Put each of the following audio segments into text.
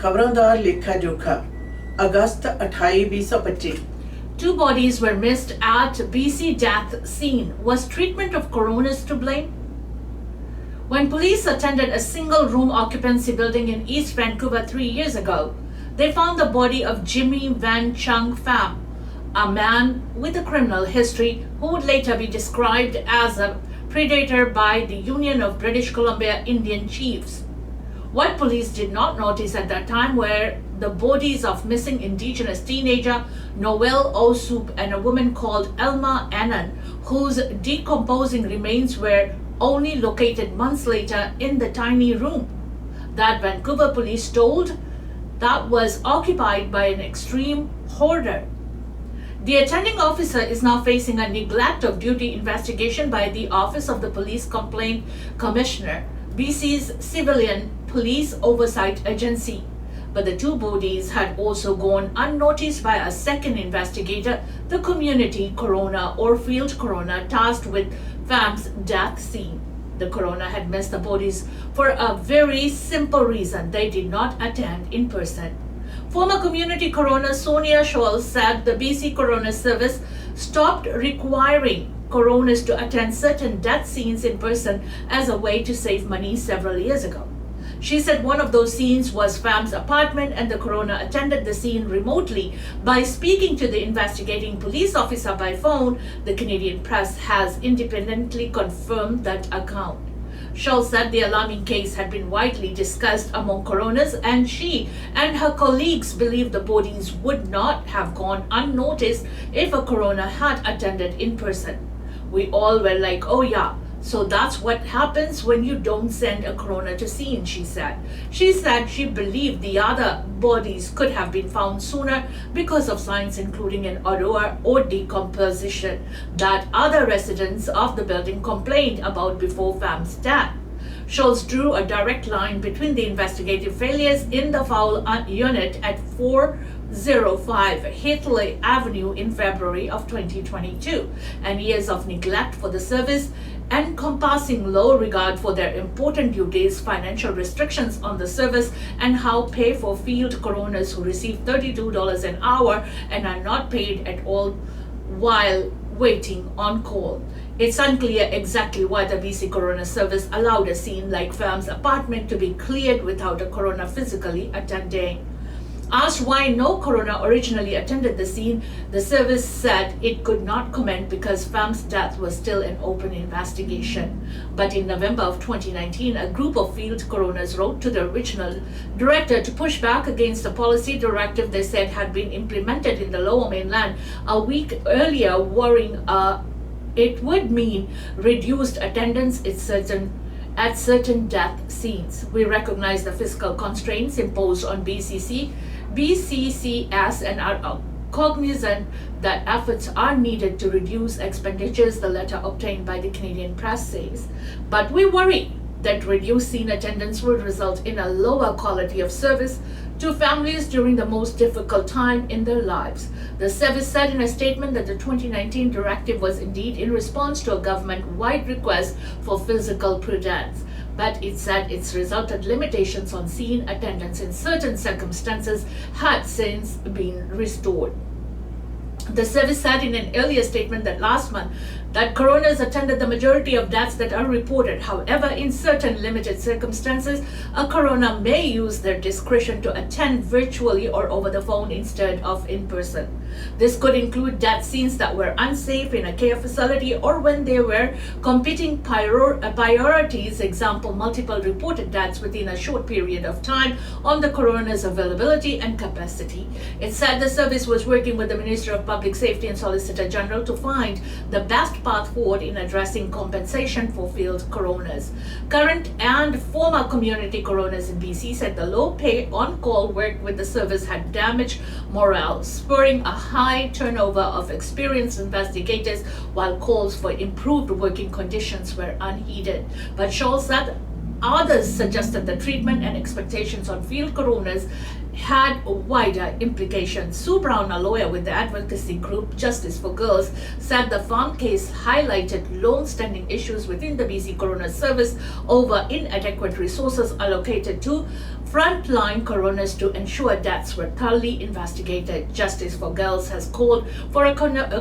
Khabran Da Lekha Jkha, August 28, 2025. Two bodies were missed at BC death scene. Was treatment of coroners to blame? When police attended a single-room occupancy building in East Vancouver 3 years ago, they found the body of Jimmy Van Chung Pham, a man with a criminal history who would later be described as a predator by the Union of British Columbia Indian Chiefs. What police did not notice at that time were the bodies of missing Indigenous teenager Noel Osup and a woman called Elma Annan, whose decomposing remains were only located months later in the tiny room that Vancouver police told that was occupied by an extreme hoarder. The attending officer is now facing a neglect of duty investigation by the Office of the Police Complaint Commissioner, BC's Civilian Police Oversight Agency. But the two bodies had also gone unnoticed by a second investigator, the community coroner or field coroner tasked with Pham's death scene. The coroner had missed the bodies for a very simple reason: they did not attend in person. Former community coroner Sonia Scholl said the BC Coroner Service stopped requiring coroners to attend certain death scenes in person as a way to save money several years ago. She said one of those scenes was Pham's apartment and the coroner attended the scene remotely by speaking to the investigating police officer by phone. The Canadian press has independently confirmed that account. Scholl said the alarming case had been widely discussed among coroners, and she and her colleagues believe the bodies would not have gone unnoticed if a coroner had attended in person. We all were like, oh yeah, so that's what happens when you don't send a coroner to scene, she said. She said she believed the other bodies could have been found sooner because of signs including an odor or decomposition that other residents of the building complained about before Pham's death. Scholl drew a direct line between the investigative failures in the foul unit at 405 Hathaway Avenue in February of 2022 and years of neglect for the service, encompassing low regard for their important duties, financial restrictions on the service, and how pay for field coroners who receive $32 an hour and are not paid at all while waiting on call. It's unclear exactly why the BC Coroner Service allowed a scene like Pham's apartment to be cleared without a coroner physically attending. Asked why no coroner originally attended the scene, the service said it could not comment because Pham's death was still an open investigation. But in November of 2019, a group of field coroners wrote to the regional director to push back against a policy directive they said had been implemented in the Lower Mainland a week earlier, worrying it would mean reduced attendance at certain death scenes. We recognize the fiscal constraints imposed on BCCS and are cognizant that efforts are needed to reduce expenditures, the letter obtained by the Canadian press says. But we worry that reduced scene attendance will result in a lower quality of service to families during the most difficult time in their lives. The service said in a statement that the 2019 directive was indeed in response to a government-wide request for physical prudence, but it said its resultant limitations on scene attendance in certain circumstances had since been restored. The service said in an earlier statement that last month that coroners attended the majority of deaths that are reported. However, in certain limited circumstances, a coroner may use their discretion to attend virtually or over the phone instead of in person. This could include death scenes that were unsafe in a care facility or when there were competing priorities, example, multiple reported deaths within a short period of time on the coroner's availability and capacity. It said the service was working with the Minister of Public Safety and Solicitor General to find the best path forward in addressing compensation for field coroners. Current and former community coroners in BC said the low pay on-call work with the service had damaged morale, spurring a high turnover of experienced investigators while calls for improved working conditions were unheeded. But Scholl said others suggested the treatment and expectations on field coroners had wider implications. Sue Brown, a lawyer with the advocacy group Justice for Girls, said the Pham case highlighted long-standing issues within the BC Coroner Service over inadequate resources allocated to frontline coroners to ensure deaths were thoroughly investigated. Justice for Girls has called for a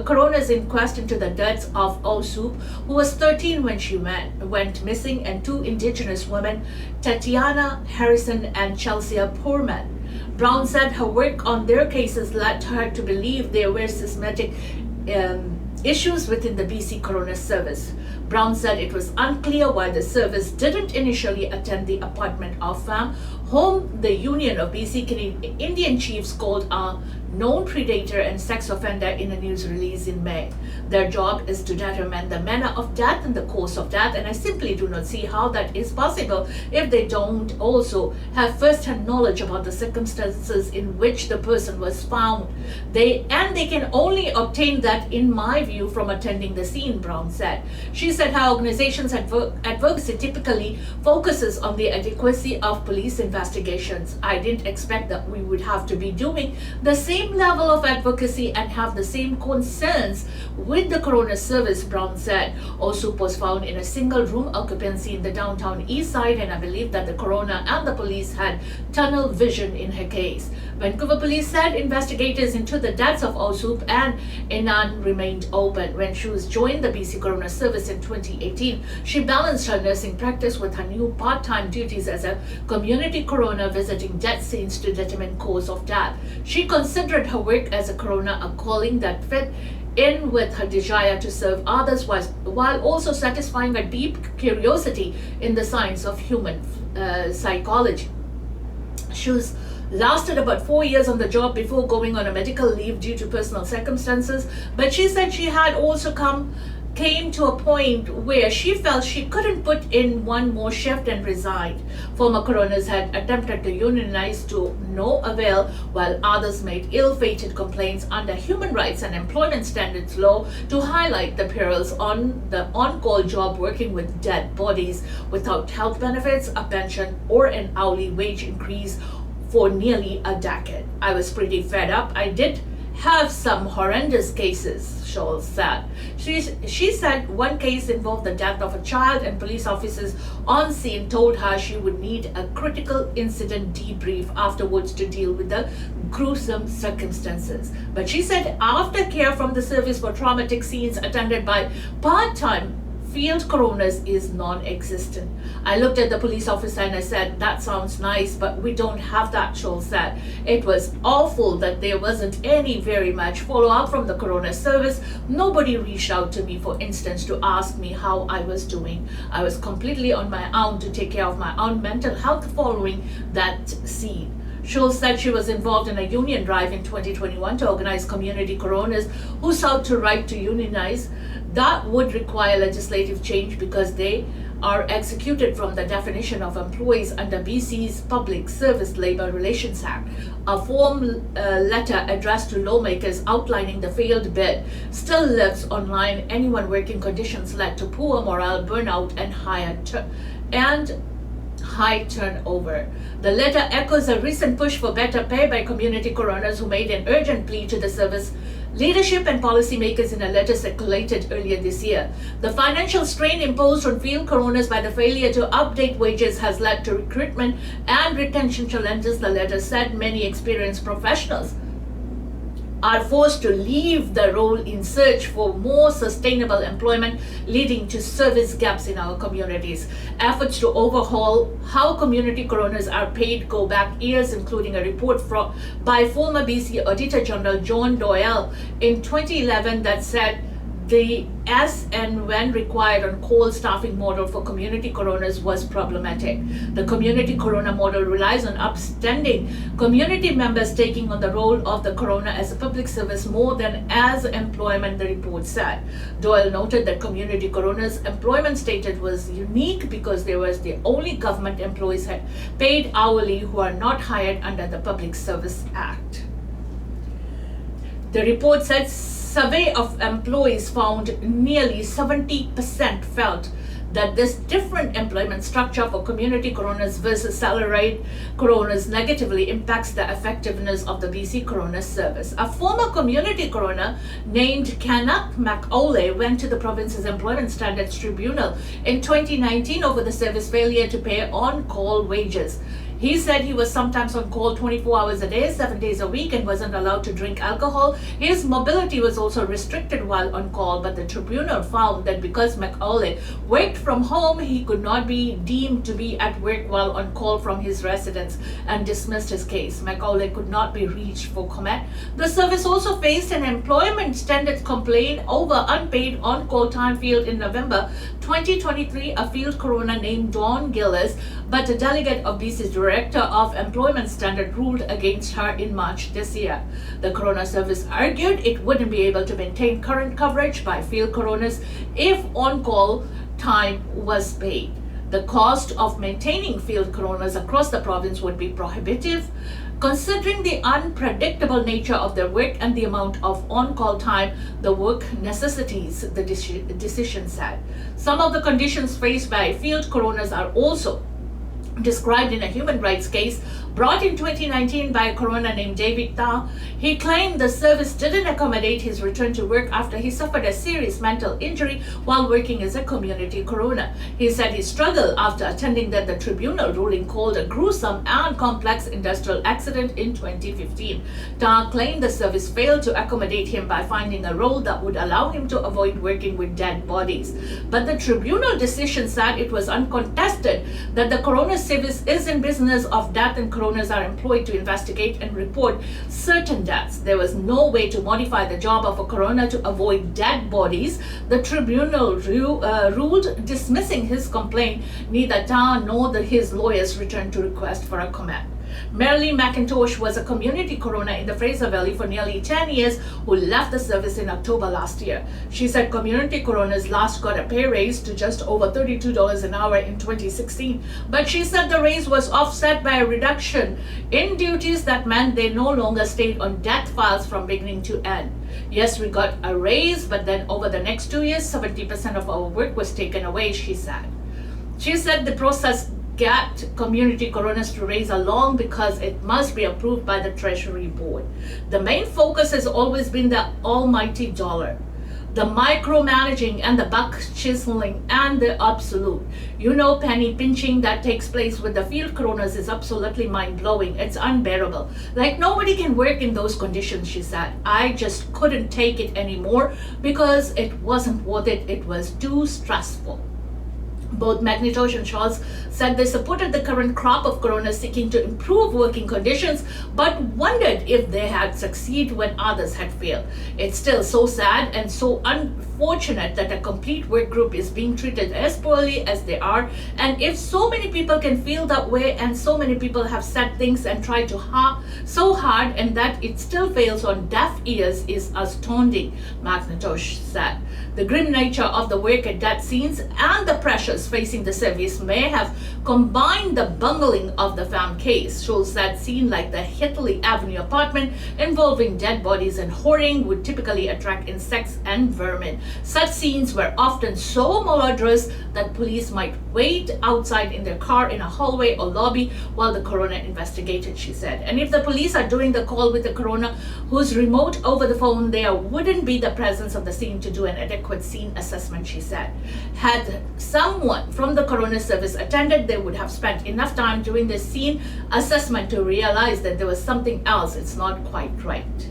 coroner's inquest into the deaths of Osup, who was 13 when she went missing, and two indigenous women, Tatiana Harrison and Chelsea Poorman. Brown said her work on their cases led her to believe there were systematic issues within the BC Coroner Service. Brown said it was unclear why the service didn't initially attend the appointment of FAM, whom the Union of BC Canadian Indian Chiefs called a known predator and sex offender in a news release in May. Their job is to determine the manner of death and the cause of death, and I simply do not see how that is possible if they don't also have first-hand knowledge about the circumstances in which the person was found. They can only obtain that, in my view, from attending the scene, Brown said. She said her organization's advocacy typically focuses on the adequacy of police investigations. I didn't expect that we would have to be doing the same level of advocacy and have the same concerns with the coroner service, Brown said. Osup was found in a single room occupancy in the downtown east side, and I believe that the coroner and the police had tunnel vision in her case. Vancouver police said investigators into the deaths of Osup and Inan remained open. When she was joined the BC Coroner Service in 2018, she balanced her nursing practice with her new part-time duties as a community coroner, visiting death scenes to determine cause of death. She considered her work as a coroner a calling that fit in with her desire to serve others, while also satisfying a deep curiosity in the science of human psychology. She was lasted about 4 years on the job before going on a medical leave due to personal circumstances, but she said she had also came to a point where she felt she couldn't put in one more shift and resigned. Former coroners had attempted to unionize to no avail, while others made ill-fated complaints under human rights and employment standards law to highlight the perils on the on-call job working with dead bodies without health benefits, a pension, or an hourly wage increase for nearly a decade. I was pretty fed up. I did have some horrendous cases, Scholl said. She said one case involved the death of a child, and police officers on scene told her she would need a critical incident debrief afterwards to deal with the gruesome circumstances. But she said aftercare from the service for traumatic scenes attended by part-time field coroners is non-existent. I looked at the police officer and I said, that sounds nice, but we don't have that, Scholl said. It was awful that there wasn't any very much follow-up from the coroner service. Nobody reached out to me, for instance, to ask me how I was doing. I was completely on my own to take care of my own mental health following that scene. Scholl said she was involved in a union drive in 2021 to organize community coroners who sought to right to unionize. That would require legislative change because they are executed from the definition of employees under BC's Public Service Labour Relations Act. A form letter addressed to lawmakers outlining the failed bid still lives online. Anyone working conditions led to poor morale, burnout, and high turnover. The letter echoes a recent push for better pay by community coroners who made an urgent plea to the service leadership and policymakers in a letter circulated earlier this year. The financial strain imposed on field coroners by the failure to update wages has led to recruitment and retention challenges, the letter said. Many experienced professionals are forced to leave the role in search for more sustainable employment, leading to service gaps in our communities. Efforts to overhaul how community coroners are paid go back years, including a report by former BC Auditor General John Doyle in 2011 that said the as and when required on call staffing model for community coroners was problematic. The community coroner model relies on upstanding community members taking on the role of the coroner as a public service more than as employment, the report said. Doyle noted that community coroners' employment status was unique because they were the only government employees paid hourly who are not hired under the Public Service Act. The report said survey of employees found nearly 70% felt that this different employment structure for community coroners versus salaried coroners negatively impacts the effectiveness of the BC Coroner Service. A former community coroner named Kanak McAuley went to the province's Employment Standards Tribunal in 2019 over the service failure to pay on-call wages. He said he was sometimes on call 24 hours a day, 7 days a week, and wasn't allowed to drink alcohol. His mobility was also restricted while on call, but the tribunal found that because Macaulay worked from home, he could not be deemed to be at work while on call from his residence and dismissed his case. Macaulay could not be reached for comment. The service also faced an employment standards complaint over unpaid on-call time field in November 2023. A field coroner named Dawn Gillis, but a delegate of BC's Director of Employment Standard ruled against her in March this year. The coroner service argued it wouldn't be able to maintain current coverage by field coroners if on-call time was paid. The cost of maintaining field coroners across the province would be prohibitive, considering the unpredictable nature of their work and the amount of on-call time the work necessitates, the decision said. Some of the conditions faced by field coroners are also described in a human rights case brought in 2019 by a coroner named David Ta. He claimed the service didn't accommodate his return to work after he suffered a serious mental injury while working as a community coroner. He said he struggled after attending that the tribunal ruling called a gruesome and complex industrial accident in 2015. Ta claimed the service failed to accommodate him by finding a role that would allow him to avoid working with dead bodies. But the tribunal decision said it was uncontested that the coroner service is in business of death and coroners are employed to investigate and report certain deaths. There was no way to modify the job of a coroner to avoid dead bodies. The tribunal ruled dismissing his complaint. Neither Ta nor his lawyers returned to request for a comment. Marilyn McIntosh was a community coroner in the Fraser Valley for nearly 10 years who left the service in October last year. She said community coroners last got a pay raise to just over $32 an hour in 2016, but she said the raise was offset by a reduction in duties that meant they no longer stayed on death files from beginning to end. Yes, we got a raise, but then over the next 2 years, 70% of our work was taken away, she said. She said the process get community coroners to raise along because it must be approved by the Treasury Board. The main focus has always been the almighty dollar, the micromanaging and the buck chiseling and the absolute, penny pinching that takes place with the field coroners is absolutely mind-blowing. It's unbearable. Like nobody can work in those conditions, she said. I just couldn't take it anymore because it wasn't worth it. It was too stressful. Both McIntosh and Scholz said they supported the current crop of coroners seeking to improve working conditions, but wondered if they had succeeded when others had failed. It's still so sad and so unfortunate that a complete work group is being treated as poorly as they are, and if so many people can feel that way and so many people have said things and tried to so hard and that it still fails on deaf ears is astounding, McIntosh said. The grim nature of the work at death scenes and the pressures facing the service may have combined the bungling of the fam case. Shows that scene like the Hitley Avenue apartment involving dead bodies and whoring would typically attract insects and vermin. Such scenes were often so malodorous that police might wait outside in their car in a hallway or lobby while the coroner investigated, she said. And if the police are doing the call with the coroner who's remote over the phone, there wouldn't be the presence of the scene to do an adequate scene assessment, she said. Had someone from the coroner service attended, they would have spent enough time doing the scene assessment to realize that there was something else. It's not quite right.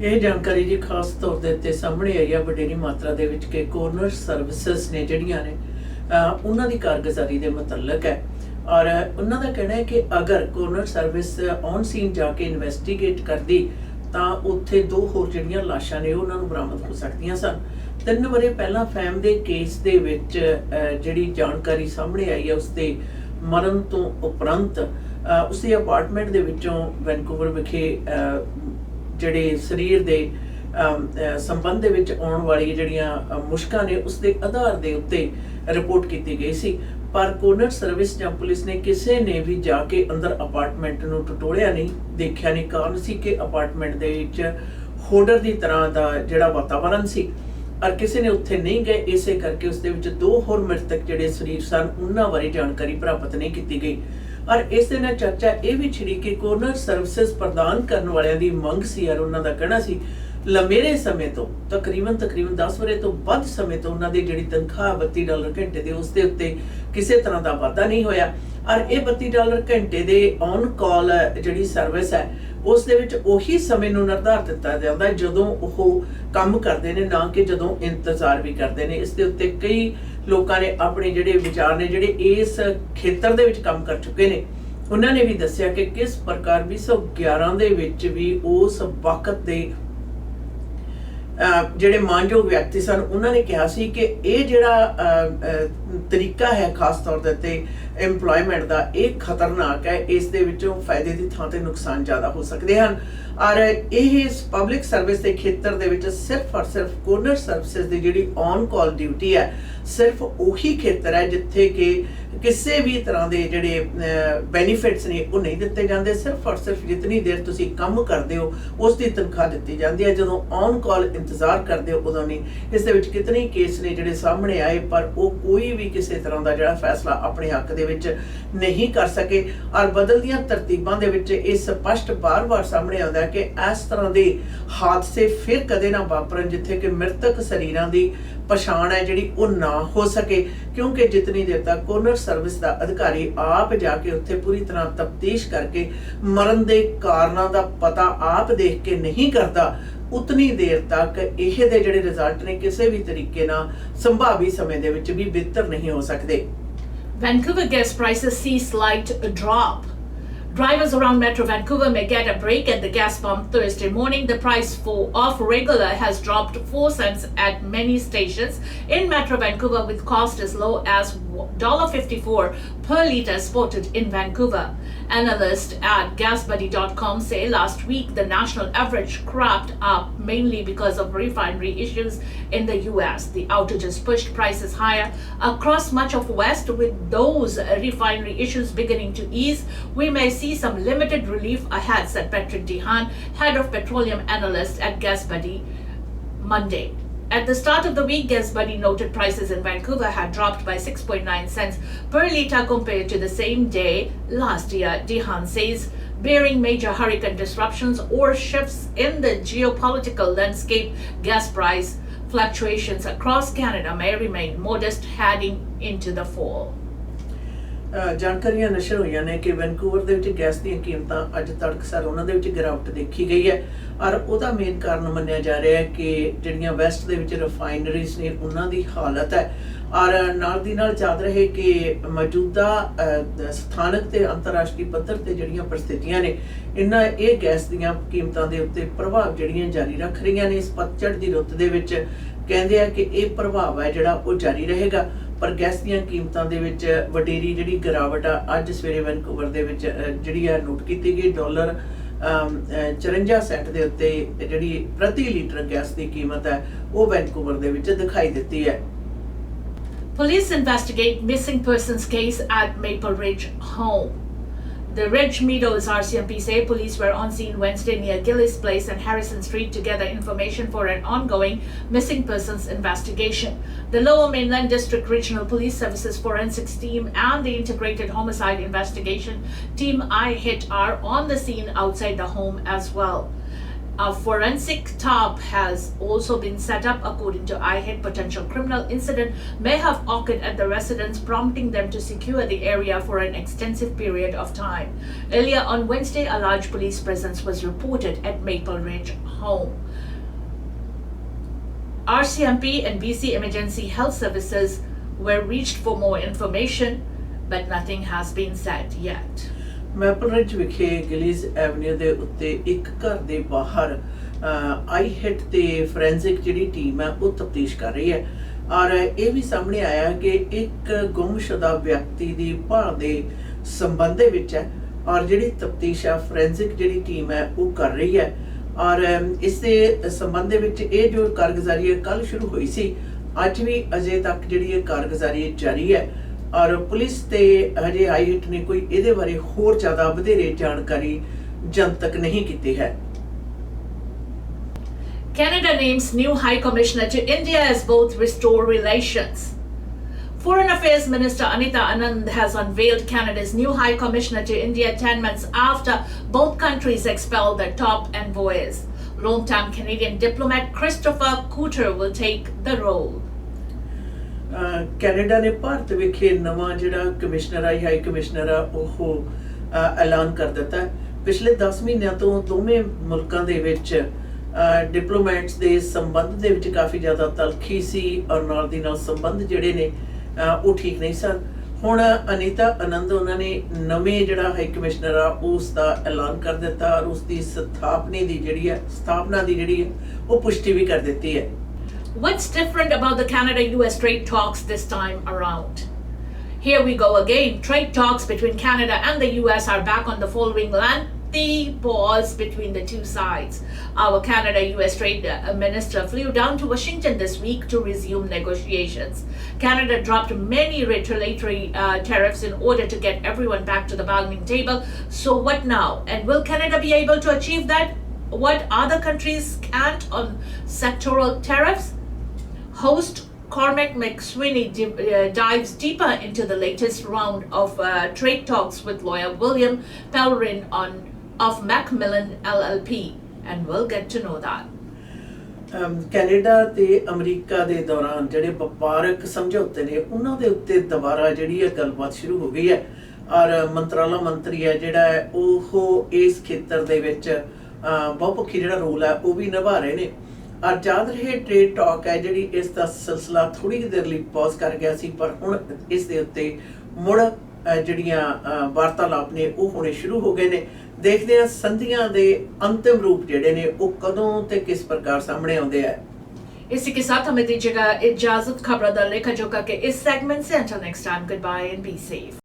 ਇਹ ਜਾਣਕਾਰੀ ਜੀ ਖਾਸ ਤੌਰ ਦੇ ਉੱਤੇ ਸਾਹਮਣੇ ਆਈ ਹੈ ਵਡੇਰੀ ਮਾਤਰਾ ਦੇ ਵਿੱਚ ਕਿ ਕੋਰਨਰ ਸਰਵਿਸਿਜ਼ ਨੇ ਜਿਹੜੀਆਂ ਨੇ ਉਹਨਾਂ ਦੀ ਕਾਰਗੁਜ਼ਾਰੀ ਦੇ ਮੁਤਲਕ ਹੈ ਔਰ ਉਹਨਾਂ ਦਾ ਕਹਿਣਾ ਹੈ ਕਿ ਅਗਰ ਕੋਰਨਰ ਸਰਵਿਸ ਔਨ ਸੀਨ ਜਾ ਕੇ ਇਨਵੈਸਟੀਗੇਟ ਕਰਦੀ ਤਾਂ ਉੱਥੇ ਦੋ ਹੋਰ ਜਿਹੜੀਆਂ ਲਾਸ਼ਾਂ ਨੇ ਉਹਨਾਂ ਨੂੰ ਬਰਾਮਦ ਹੋ ਸਕਦੀਆਂ ਸਨ। 3 ਵਰੇ ਪਹਿਲਾਂ ਫੈਮ ਦੇ ਕੇਸ ਦੇ ਵਿੱਚ ਜਿਹੜੀ ਜਾਣਕਾਰੀ ਸਾਹਮਣੇ ਆਈ ਹੈ ਉਸਦੇ ਮਰਨ ਤੋਂ ਉਪਰੰਤ ਉਸੇ ਅਪਾਰਟਮੈਂਟ ਦੇ ਵਿੱਚੋਂ ਵੈਨਕੂਵਰ ਵਿਖੇ ਜਿਹੜੇ ਸਰੀਰ ਦੇ ਸੰਬੰਧ ਦੇ ਵਿੱਚ ਆਉਣ ਵਾਲੀ ਜਿਹੜੀਆਂ ਮੁਸ਼ਕਾਂ ਨੇ ਉਸਦੇ ਆਧਾਰ ਦੇ ਉੱਤੇ ਰਿਪੋਰਟ ਕੀਤੀ ਗਈ ਸੀ, ਪਰ ਕੋਰਨਰ ਸਰਵਿਸ ਜਾਂ ਪੁਲਿਸ ਨੇ ਕਿਸੇ ਨੇ ਵੀ ਜਾ ਕੇ ਅੰਦਰ ਅਪਾਰਟਮੈਂਟ ਨੂੰ ਟਟੋਲਿਆ ਨਹੀਂ, ਦੇਖਿਆ ਨਹੀਂ। ਕਾਰਨ ਸੀ ਕਿ ਅਪਾਰਟਮੈਂਟ ਦੇ ਵਿੱਚ ਹੋਡਰ ਦੀ ਤਰ੍ਹਾਂ ਦਾ ਜਿਹੜਾ ਵਾਤਾਵਰਨ ਸੀ ਔਰ ਕਿਸੇ ਨੇ ਉੱਥੇ ਨਹੀਂ ਗਏ, ਇਸੇ ਕਰਕੇ ਉਸਦੇ ਵਿੱਚ 2 ਹੋਰ ਮ੍ਰਿਤਕ ਜਿਹੜੇ ਸਰੀਰ ਸਨ ਉਹਨਾਂ ਬਾਰੇ ਜਾਣਕਾਰੀ ਪ੍ਰਾਪਤ ਨਹੀਂ ਕੀਤੀ ਗਈ। ਔਰ ਇਸ ਦੇ ਨਾਲ ਚਰਚਾ ਇਹ ਵੀ ਛਿੜੀ ਕਿ ਕੋਰਨਰ ਸਰਵਿਸਿਜ਼ ਪ੍ਰਦਾਨ ਕਰਨ ਵਾਲਿਆਂ ਦੀ ਮੰਗ ਸੀ ਔਰ ਉਹਨਾਂ ਦਾ ਕਹਿਣਾ ਸੀ ਲੰਮੇਰੇ ਸਮੇਂ ਤੋਂ ਤਕਰੀਬਨ 10 ਵਰੇ ਤੋਂ ਵੱਧ ਸਮੇਂ ਤੋਂ ਉਹਨਾਂ ਦੀ ਜਿਹੜੀ ਤਨਖਾਹ $32 ਘੰਟੇ ਦੇ ਉਸਦੇ ਉੱਤੇ ਕਿਸੇ ਤਰ੍ਹਾਂ ਦਾ ਵਾਧਾ ਨਹੀਂ ਹੋਇਆ ਔਰ ਇਹ $32 ਘੰਟੇ ਦੇ ਔਨ ਕਾਲ ਜਿਹੜੀ ਸਰਵਿਸ ਹੈ ਉਸ ਦੇ ਵਿੱਚ ਉਹੀ ਸਮੇਂ ਨੂੰ ਨਿਰਧਾਰਿਤ ਦਿੱਤਾ ਜਾਂਦਾ ਹੈ ਜਦੋਂ ਉਹ ਕੰਮ ਕਰਦੇ ਨੇ, ਨਾ ਕਿ ਜਦੋਂ ਇੰਤਜ਼ਾਰ ਵੀ ਕਰਦੇ ਨੇ। ਇਸ ਦੇ ਉੱਤੇ ਕਈ ਲੋਕਾਂ ਨੇ ਆਪਣੇ ਜਿਹੜੇ ਵਿਚਾਰ ਨੇ, ਜਿਹੜੇ ਇਸ ਖੇਤਰ ਦੇ ਵਿੱਚ ਕੰਮ ਕਰ ਚੁੱਕੇ ਨੇ, ਉਹਨਾਂ ਨੇ ਵੀ ਦੱਸਿਆ ਕਿ ਕਿਸ ਪ੍ਰਕਾਰ 2011 ਦੇ ਵਿੱਚ ਵੀ ਉਸ ਵਕਤ ਦੇ ਜਿਹੜੇ ਮਾਨਯੋਗ ਵਿਅਕਤੀ ਸਨ ਉਹਨਾਂ ਨੇ ਕਿਹਾ ਸੀ ਕਿ ਇਹ ਜਿਹੜਾ ਤਰੀਕਾ ਹੈ ਖਾਸ ਤੌਰ ਦੇ ਉੱਤੇ ਐਮਪਲੋਇਮੈਂਟ ਦਾ, ਇਹ ਖਤਰਨਾਕ ਹੈ। ਇਸ ਦੇ ਵਿੱਚੋਂ ਫਾਇਦੇ ਦੀ ਥਾਂ ਤੇ ਨੁਕਸਾਨ ਜ਼ਿਆਦਾ ਹੋ ਸਕਦੇ ਹਨ। ਔਰ ਇਹ ਪਬਲਿਕ ਸਰਵਿਸ ਦੇ ਖੇਤਰ ਦੇ ਵਿੱਚ ਸਿਰਫ ਔਰ ਸਿਰਫ ਕੋਰਨਰ ਸਰਵਿਸਿਜ਼ ਦੀ ਜਿਹੜੀ ਔਨ ਕਾਲ ਡਿਊਟੀ ਹੈ, ਸਿਰਫ ਉਹੀ ਖੇਤਰ ਹੈ ਜਿੱਥੇ ਕਿ ਕਿਸੇ ਵੀ ਤਰ੍ਹਾਂ ਦੇ ਜਿਹੜੇ ਬੈਨੀਫਿਟਸ ਨੇ ਉਹ ਨਹੀਂ ਦਿੱਤੇ ਜਾਂਦੇ। ਸਿਰਫ ਔਰ ਸਿਰਫ ਜਿੰਨੀ ਦੇਰ ਤੁਸੀਂ ਕੰਮ ਕਰਦੇ ਹੋ ਉਸ ਦੀ ਤਨਖਾਹ ਦਿੱਤੀ ਜਾਂਦੀ ਹੈ। ਜਦੋਂ ਔਨ ਕਾਲ ਇੰਤਜ਼ਾਰ ਕਰਦੇ ਹੋ ਉਦੋਂ ਨਹੀਂ। ਇਸ ਦੇ ਵਿੱਚ ਕਿਤਨੇ ਕੇਸ ਨੇ ਜਿਹੜੇ ਸਾਹਮਣੇ ਆਏ, ਪਰ ਉਹ ਕੋਈ ਵੀ ਕਿਸੇ ਤਰ੍ਹਾਂ ਦਾ ਜਿਹੜਾ ਫੈਸਲਾ ਆਪਣੇ ਹੱਕ ਦੇ ਵਿੱਚ ਨਹੀਂ ਕਰ ਸਕੇ। ਔਰ ਬਦਲਦੀਆਂ ਤਰਤੀਬਾਂ ਦੇ ਵਿੱਚ ਇਹ ਸਪਸ਼ਟ ਬਾਰ-ਬਾਰ ਸਾਹਮਣੇ ਆਉਂਦਾ ਹੈ ਕਿ ਇਸ ਤਰ੍ਹਾਂ ਦੇ ਹਾਦਸੇ ਫਿਰ ਕਦੇ ਨਾ ਵਾਪਰਨ ਜਿੱਥੇ ਕਿ ਮ੍ਰਿਤਕ ਸਰੀਰਾਂ ਦੀ ਪਛਾਣ ਹੈ ਜਿਹੜੀ ਉਹ ਨਾ ਹੋ ਸਕੇ, ਕਿਉਂਕਿ ਜਿਤਨੀ ਦੇਰ ਤੱਕ ਕੋਰਨਰ ਸਰਵਿਸ ਦਾ ਅਧਿਕਾਰੀ ਆਪ ਜਾ ਕੇ ਉੱਥੇ ਪੂਰੀ ਤਰ੍ਹਾਂ ਤਫਤੀਸ਼ ਕਰਕੇ ਮਰਨ ਦੇ ਕਾਰਨਾਂ ਦਾ ਪਤਾ ਆਪ ਦੇਖ ਕੇ ਨਹੀਂ ਕਰਦਾ, ਉਤਨੀ ਦੇਰ ਤੱਕ ਇਹ ਦੇ ਜਿਹੜੇ ਰਿਜ਼ਲਟ ਨੇ ਕਿਸੇ ਵੀ ਤਰੀਕੇ ਨਾਲ ਸੰਭਾਵੀ ਸਮੇਂ ਦੇ ਵਿੱਚ ਵੀ ਬਿਹਤਰ ਨਹੀਂ ਹੋ ਸਕਦੇ। Vancouver gas prices see slight drop. Drivers around Metro Vancouver may get a break at the gas pump Thursday morning. The price of regular has dropped 4 cents at many stations in Metro Vancouver, with cost as low as $1.54 per litre spotted in Vancouver. Analysts at GasBuddy.com say last week the national average crept up mainly because of refinery issues in the US. The outages pushed prices higher across much of West. With those refinery issues beginning to ease, we may see some limited relief ahead, said Patrick Dehan, head of petroleum analysts at GasBuddy, Monday. At the start of the week, GasBuddy noted prices in Vancouver had dropped by 6.9 cents per litre compared to the same day last year. Dehan says, bearing major hurricane disruptions or shifts in the geopolitical landscape, gas price fluctuations across Canada may remain modest heading into the fall. ਜਾਣਕਾਰੀਆਂ ਨਸ਼ਰ ਹੋਈਆਂ ਨੇ ਕਿ Vancouver ਦੇ ਵਿੱਚ gas ਦੀਆਂ ਕੀਮਤਾਂ ਅੱਜ ਤੜਕਸਾਰ ਉਹਨਾਂ ਦੇ ਵਿੱਚ ਗਿਰਾਵਟ ਦੇਖੀ ਗਈ ਹੈ। ਔਰ ਉਹਦਾ ਮੇਨ ਕਾਰਨ ਮੰਨਿਆ ਜਾ ਰਿਹਾ ਹੈ ਕਿ ਜਿਹੜੀਆਂ ਵੈਸਟ ਦੇ ਵਿੱਚ ਰਿਫਾਈਨਰੀਜ਼ ਨੇ ਉਹਨਾਂ ਦੀ ਹਾਲਤ ਹੈ। ਔਰ ਨਾਲ ਦੀ ਨਾਲ ਯਾਦ ਰਹੇ ਕਿ ਮੌਜੂਦਾ ਸਥਾਨਕ ਤੇ ਅੰਤਰਰਾਸ਼ਟਰੀ ਪੱਧਰ ਤੇ ਜਿਹੜੀਆਂ ਪ੍ਰਸਥਿਤੀਆਂ ਨੇ, ਇਹ ਗੈਸ ਦੀਆਂ ਕੀਮਤਾਂ ਦੇ ਉੱਤੇ ਪ੍ਰਭਾਵ ਜਿਹੜੀਆਂ ਜਾਰੀ ਰੱਖ ਰਹੀਆਂ ਨੇ। ਇਸ ਪਤਝੜ ਦੀ ਰੁੱਤ ਦੇ ਵਿੱਚ ਕਹਿੰਦੇ ਆ ਕਿ ਇਹ ਪ੍ਰਭਾਵ ਹੈ ਜਿਹੜਾ ਉਹ ਜਾਰੀ ਰਹੇਗਾ। ਪਰ ਗੈਸ ਦੀਆਂ ਕੀਮਤਾਂ ਦੇ ਵਿੱਚ ਵਡੇਰੀ ਜਿਹੜੀ ਗਿਰਾਵਟ ਆ ਅੱਜ ਸਵੇਰੇ ਵੈਨਕੂਵਰ ਦੇ ਵਿੱਚ ਜਿਹੜੀ ਆ ਨੋਟ ਕੀਤੀ ਗਈ। $54 ਦੇ ਉੱਤੇ ਜਿਹੜੀ ਪ੍ਰਤੀ ਲੀਟਰ ਗੈਸ ਦੀ ਕੀਮਤ ਹੈ ਉਹ ਵੈਨਕੂਵਰ ਦੇ ਵਿੱਚ ਦਿਖਾਈ ਦਿੱਤੀ ਹੈ। Police investigate missing persons case at Maple Ridge home. The Ridge Meadows RCMP say police were on scene Wednesday near Gillis Place and Harrison Street to gather information for an ongoing missing persons investigation. The Lower Mainland District Regional Police Services Forensics Team and the Integrated Homicide Investigation Team IHIT are on the scene outside the home as well. A forensic tab has also been set up. According to IHIT, potential criminal incident may have occurred at the residence, prompting them to secure the area for an extensive period of time. Earlier on Wednesday, a large police presence was reported at Maple Ridge home. RCMP and BC Emergency Health Services were reached for more information, but nothing has been said yet. Maple Ridge ਵਿਖੇ Gillies avenue ਦੇ ਉੱਤੇ ਇੱਕ ਘਰ ਦੇ ਬਾਹਰ ਆਈਹਿਟ ਤੇ forensic ਜਿਹੜੀ team ਹੈ ਉਹ ਤਫਤੀਸ਼ ਕਰ ਰਹੀ ਹੈ। ਔਰ ਇਹ ਵੀ ਸਾਹਮਣੇ ਆਇਆ ਕਿ ਇੱਕ ਗੁੰਮਸ਼ੁਦਾ ਵਿਅਕਤੀ ਦੀ ਭਾਲ ਦੇ ਸੰਬੰਧ ਦੇ ਵਿੱਚ ਹੈ। ਔਰ ਜਿਹੜੀ ਤਫਤੀਸ਼ ਹੈ ਫੋਰੈਂਸਿਕ ਜਿਹੜੀ ਟੀਮ ਹੈ ਉਹ ਕਰ ਰਹੀ ਹੈ। ਔਰ ਇਸ ਦੇ ਸੰਬੰਧ ਦੇ ਵਿੱਚ ਇਹ ਜੋ ਕਾਰਗੁਜ਼ਾਰੀ ਹੈ ਕੱਲ ਸ਼ੁਰੂ ਹੋਈ ਸੀ, ਅੱਜ ਵੀ ਅਜੇ ਤੱਕ ਜਿਹੜੀ ਇਹ ਕਾਰਗੁਜ਼ਾਰੀ ਜਾਰੀ ਹੈ। ਔਰ ਪੁਲਿਸ ਤੇ ਹਜੇ ਆਈਹਿਟ ਨੇ ਕੋਈ ਇਹਦੇ ਬਾਰੇ ਹੋਰ ਜ਼ਿਆਦਾ ਵਧੇਰੇ ਜਾਣਕਾਰੀ ਜਨਤਕ ਨਹੀਂ ਕੀਤੀ ਹੈ। Canada names new High Commissioner to India as both restore relations. Foreign Affairs Minister Anita Anand has unveiled Canada's new High Commissioner to India 10 months after both countries expelled their top envoys. Long-time Canadian diplomat Christopher Cooter will take the role. Canada ਨੇ ਭਾਰਤ ਵਿਖੇ ਨਵਾਂ ਜਿਹੜਾ commissioner high commissioner ਆ ਉਹ ਐਲਾਨ ਕਰ ਦਿੱਤਾ ਹੈ। ਪਿਛਲੇ 10 ਮਹੀਨਿਆਂ ਤੋਂ ਦੋਵੇਂ ਮੁਲਕਾਂ ਦੇ ਵਿੱਚ ਡਿਪਲੋਮੈਟਸ ਦੇ ਸੰਬੰਧ ਦੇ ਵਿੱਚ ਕਾਫੀ ਜ਼ਿਆਦਾ ਤਲਖੀ ਸੀ ਔਰ ਨਾਲ ਦੀ ਨਾਲ ਸੰਬੰਧ ਜਿਹੜੇ ਨੇ ਉਹ ਠੀਕ ਨਹੀਂ ਸਨ। ਹੁਣ ਅਨੀਤਾ ਆਨੰਦ ਉਹਨਾਂ ਨੇ ਨਵੇਂ ਜਿਹੜਾ ਹਾਈ ਕਮਿਸ਼ਨਰ ਆ ਉਸ ਦਾ ਐਲਾਨ ਕਰ ਦਿੱਤਾ ਔਰ ਉਸ ਦੀ ਸਥਾਪਨਾ ਦੀ ਜਿਹੜੀ ਹੈ ਉਹ ਪੁਸ਼ਟੀ ਵੀ ਕਰ ਦਿੱਤੀ ਹੈ। What's different about the Canada-US trade talks this time around? Here we go again. Trade talks between Canada and the US are back on the following lengthy pause between the two sides. Our Canada-US trade minister flew down to Washington this week to resume negotiations. Canada dropped many retaliatory tariffs in order to get everyone back to the bargaining table. So what now? And will Canada be able to achieve that? What other countries can't on sectoral tariffs? Host Cormac McSweeney dives deeper into the latest round of trade talks with lawyer William Pellerin of Macmillan LLP, and we'll get to know that. Canada ਤੇ America ਦੇ ਦੌਰਾਨ ਜਿਹੜੇ ਵਪਾਰਕ ਸਮਝੌਤੇ ਨੇ ਉਹਨਾਂ ਦੇ ਉੱਤੇ ਦੁਬਾਰਾ ਜਿਹੜੀ ਹੈ ਗੱਲਬਾਤ ਸ਼ੁਰੂ ਹੋ ਗਈ ਹੈ ਔਰ ਮੰਤਰਾਲਾ ਮੰਤਰੀ ਹੈ ਜਿਹੜਾ ਉਹ ਇਸ ਖੇਤਰ ਦੇ ਵਿੱਚ ਬਹੁਪੱਖੀ ਜਿਹੜਾ ਰੋਲ ਹੈ ਉਹ ਵੀ ਨਿਭਾ ਰਹੇ ਨੇ। ਔਰ ਯਾਦ ਰਹੇ ਟ੍ਰੇਡ ਟਾਕ ਹੈ ਜਿਹੜੀ ਇਸ ਦਾ ਸਿਲਸਿਲਾ ਥੋੜੀ ਜਿਹੀ ਦੇਰ ਲਈ ਪੌਜ਼ ਕਰ ਗਿਆ ਸੀ ਪਰ ਹੁਣ ਇਸ ਦੇ ਉੱਤੇ ਮੁੜ ਜਿਹੜੀਆਂ ਵਾਰਤਾਲਾਪ ਨੇ ਉਹ ਹੋਣੇ ਸ਼ੁਰੂ ਹੋ ਗਏ ਨੇ। ਦੇਖਦੇ ਹਾਂ ਸੰਧੀਆਂ ਦੇ ਅੰਤਿਮ ਰੂਪ ਜਿਹੜੇ ਨੇ ਉਹ ਕਦੋਂ ਤੇ ਕਿਸ ਪ੍ਰਕਾਰ ਸਾਹਮਣੇ ਆਉਂਦੇ ਆ। इसी के साथ हमें दीजिएगा इजाजत खबरों दा लेखा जोखा के इस सेगमेंट से। Until next time, goodbye and be safe.